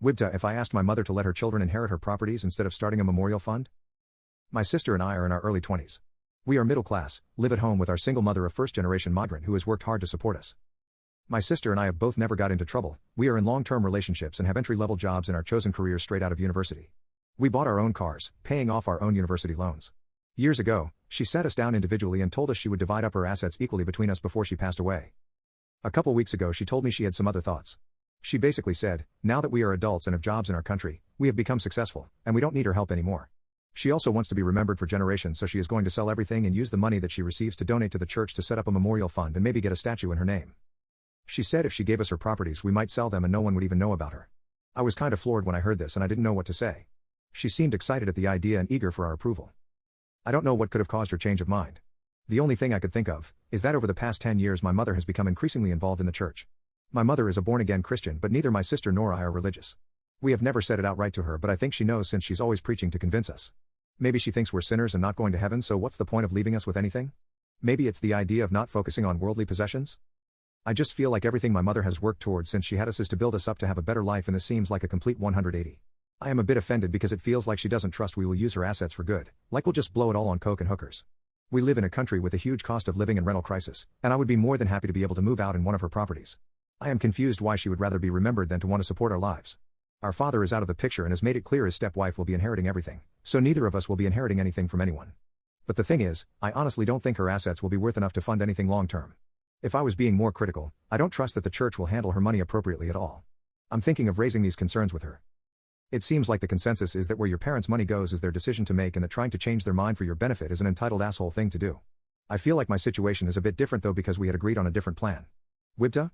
WIBTA, if I asked my mother to let her children inherit her properties instead of starting a memorial fund? My sister and I are in our early 20s. We are middle class, live at home with our single mother, a first-generation migrant who has worked hard to support us. My sister and I have both never got into trouble. We are in long-term relationships and have entry-level jobs in our chosen careers straight out of university. We bought our own cars, paying off our own university loans. Years ago, she sat us down individually and told us she would divide up her assets equally between us before she passed away. A couple weeks ago she told me she had some other thoughts. She basically said, now that we are adults and have jobs in our country, we have become successful, and we don't need her help anymore. She also wants to be remembered for generations, so she is going to sell everything and use the money that she receives to donate to the church to set up a memorial fund and maybe get a statue in her name. She said if she gave us her properties we might sell them and no one would even know about her. I was kind of floored when I heard this and I didn't know what to say. She seemed excited at the idea and eager for our approval. I don't know what could have caused her change of mind. The only thing I could think of is that over the past 10 years my mother has become increasingly involved in the church. My mother is a born-again Christian, but neither my sister nor I are religious. We have never said it outright to her, but I think she knows since she's always preaching to convince us. Maybe she thinks we're sinners and not going to heaven, so what's the point of leaving us with anything? Maybe it's the idea of not focusing on worldly possessions? I just feel like everything my mother has worked towards since she had us is to build us up to have a better life, and this seems like a complete 180. I am a bit offended because it feels like she doesn't trust we will use her assets for good, like we'll just blow it all on coke and hookers. We live in a country with a huge cost of living and rental crisis, and I would be more than happy to be able to move out in one of her properties. I am confused why she would rather be remembered than to want to support our lives. Our father is out of the picture and has made it clear his stepwife will be inheriting everything, so neither of us will be inheriting anything from anyone. But the thing is, I honestly don't think her assets will be worth enough to fund anything long-term. If I was being more critical, I don't trust that the church will handle her money appropriately at all. I'm thinking of raising these concerns with her. It seems like the consensus is that where your parents' money goes is their decision to make, and that trying to change their mind for your benefit is an entitled asshole thing to do. I feel like my situation is a bit different though, because we had agreed on a different plan. WIBTA?